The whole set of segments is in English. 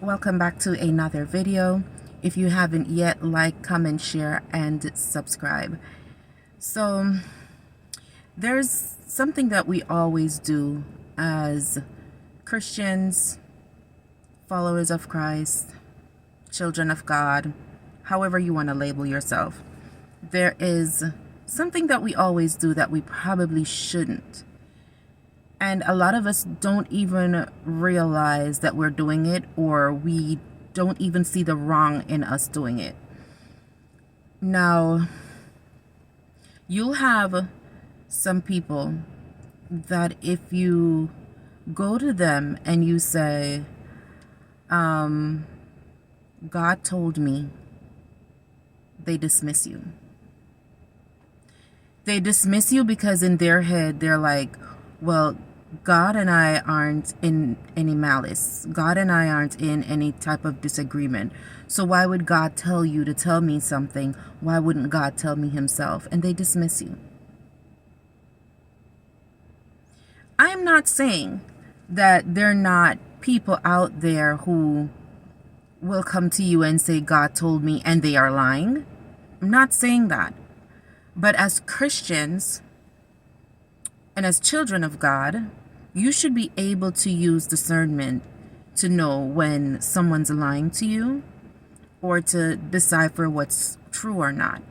Welcome back to another video. If you haven't yet, like, comment, share, and subscribe. So there's something that we always do as Christians, followers of Christ, children of God, however you want to label yourself. There is something that we always do that we probably shouldn't. And a lot of us don't even realize that we're doing it, or we don't even see the wrong in us doing it. Now, you'll have some people that if you go to them and you say, God told me, they dismiss you. They dismiss you because in their head, they're like, well, God and I aren't in any malice. God and I aren't in any type of disagreement. So why would God tell you to tell me something? Why wouldn't God tell me himself? And they dismiss you. I am not saying that there are not people out there who will come to you and say, God told me, and they are lying. I'm not saying that. But as Christians and as children of God, you should be able to use discernment to know when someone's lying to you or to decipher what's true or not.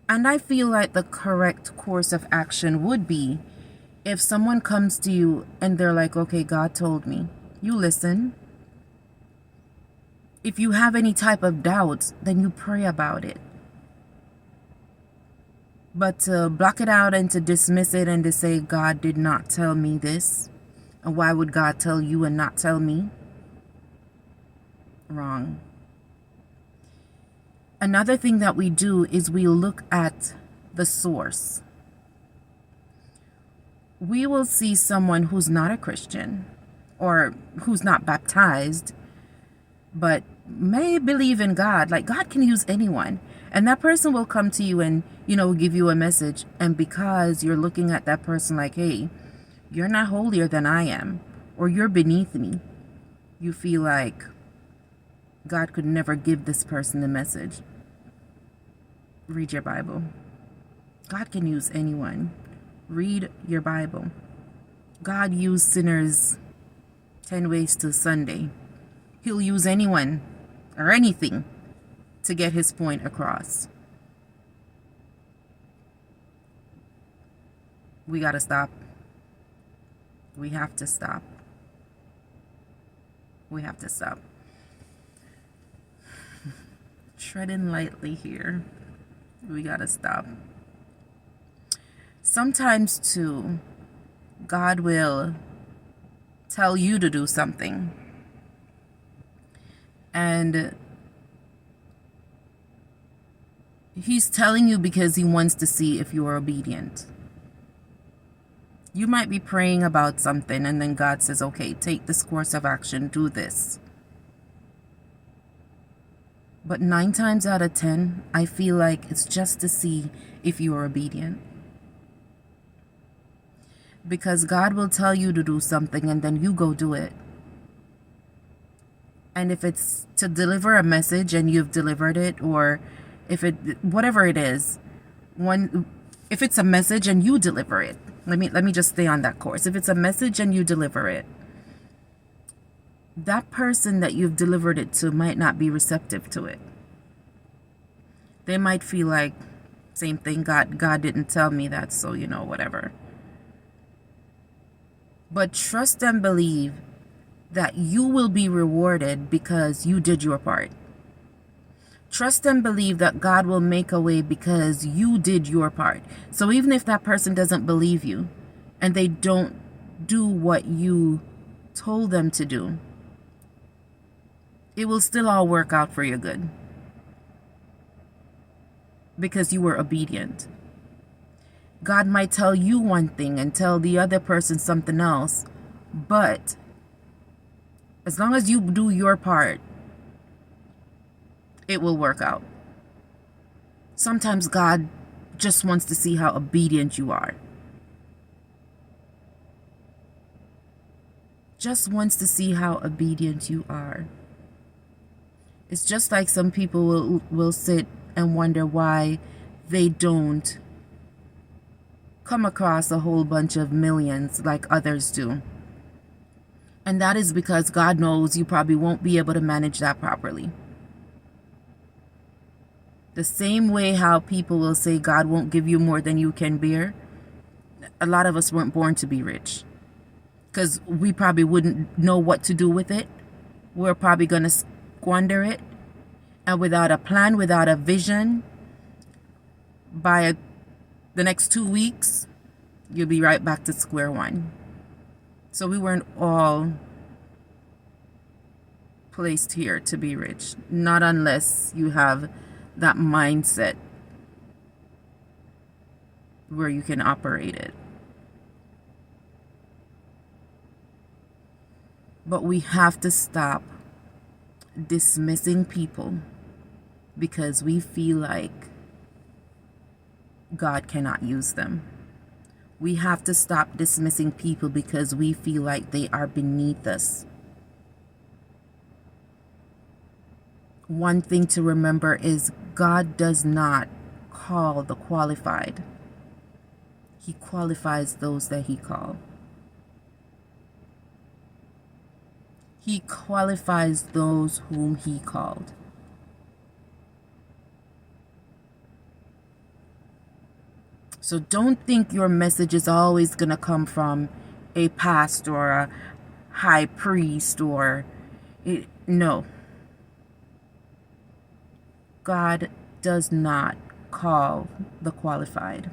And I feel like the correct course of action would be if someone comes to you and they're like, okay, God told me, you listen. If you have any type of doubts, then you pray about it. But to block it out and to dismiss it and to say, God did not tell me this, and why would God tell you and not tell me? Wrong. Another thing that we do is we look at the source. We will see someone who's not a Christian or who's not baptized, but may believe in God. Like, God can use anyone. And that person will come to you and, give you a message. And because you're looking at that person like, hey, you're not holier than I am, or you're beneath me, you feel like God could never give this person the message. Read your Bible. God can use anyone. Read your Bible. God used sinners 10 ways to Sunday. He'll use anyone or anything to get his point across. We got to stop. We have to stop. We have to stop. Treading lightly here. We got to stop. Sometimes, too, God will tell you to do something. And he's telling you because he wants to see if you are obedient. You might be praying about something and then God says, okay, take this course of action, do this. But 9 times out of 10, I feel like it's just to see if you are obedient. Because God will tell you to do something and then you go do it. And if it's to deliver a message and you've delivered it, or if whatever it is, if it's a message and you deliver it, let me just stay on that course. If it's a message and you deliver it, that person that you've delivered it to might not be receptive to it. They might feel like, same thing, God didn't tell me that, so whatever. But trust and believe that you will be rewarded because you did your part. Trust and believe that God will make a way because you did your part. So even if that person doesn't believe you and they don't do what you told them to do, it will still all work out for your good because you were obedient. God might tell you one thing and tell the other person something else, but as long as you do your part, it will work out. Sometimes God just wants to see how obedient you are. just wants to see how obedient you are. It's just like some people will sit and wonder why they don't come across a whole bunch of millions like others do. And that is because God knows you probably won't be able to manage that properly. The same way how people will say God won't give you more than you can bear, a lot of us weren't born to be rich. Because we probably wouldn't know what to do with it. We're probably going to squander it. And without a plan, without a vision, by the next 2 weeks, you'll be right back to square one. So we weren't all placed here to be rich. Not unless you have that mindset where you can operate it. But we have to stop dismissing people because we feel like God cannot use them. We have to stop dismissing people because we feel like they are beneath us. One thing to remember is God does not call the qualified. He qualifies those that He calls. He qualifies those whom He called. So don't think your message is always going to come from a pastor or a high priest no. God does not call the qualified.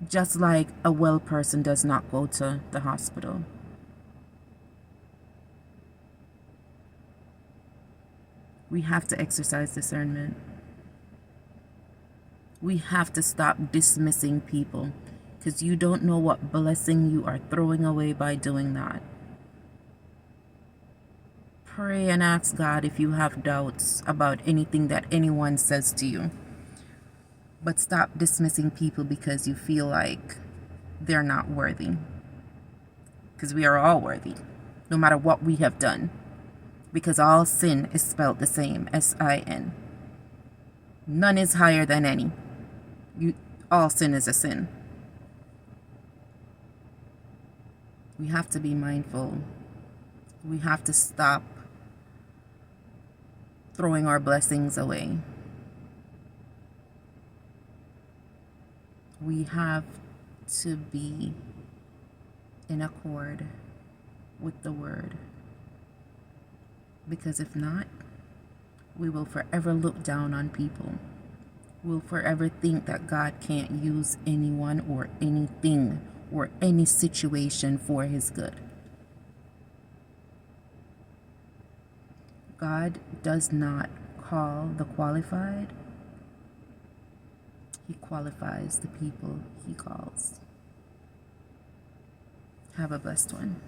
Just like a well person does not go to the hospital. We have to exercise discernment. We have to stop dismissing people because you don't know what blessing you are throwing away by doing that. Pray and ask God if you have doubts about anything that anyone says to you. But stop dismissing people because you feel like they're not worthy. Because we are all worthy, no matter what we have done. Because all sin is spelled the same, S-I-N. None is higher than any. All sin is a sin. We have to be mindful. We have to stop throwing our blessings away. We have to be in accord with the Word. Because if not, we will forever look down on people. We'll forever think that God can't use anyone or anything or any situation for His good. God does not call the qualified. He qualifies the people He calls. Have a blessed one.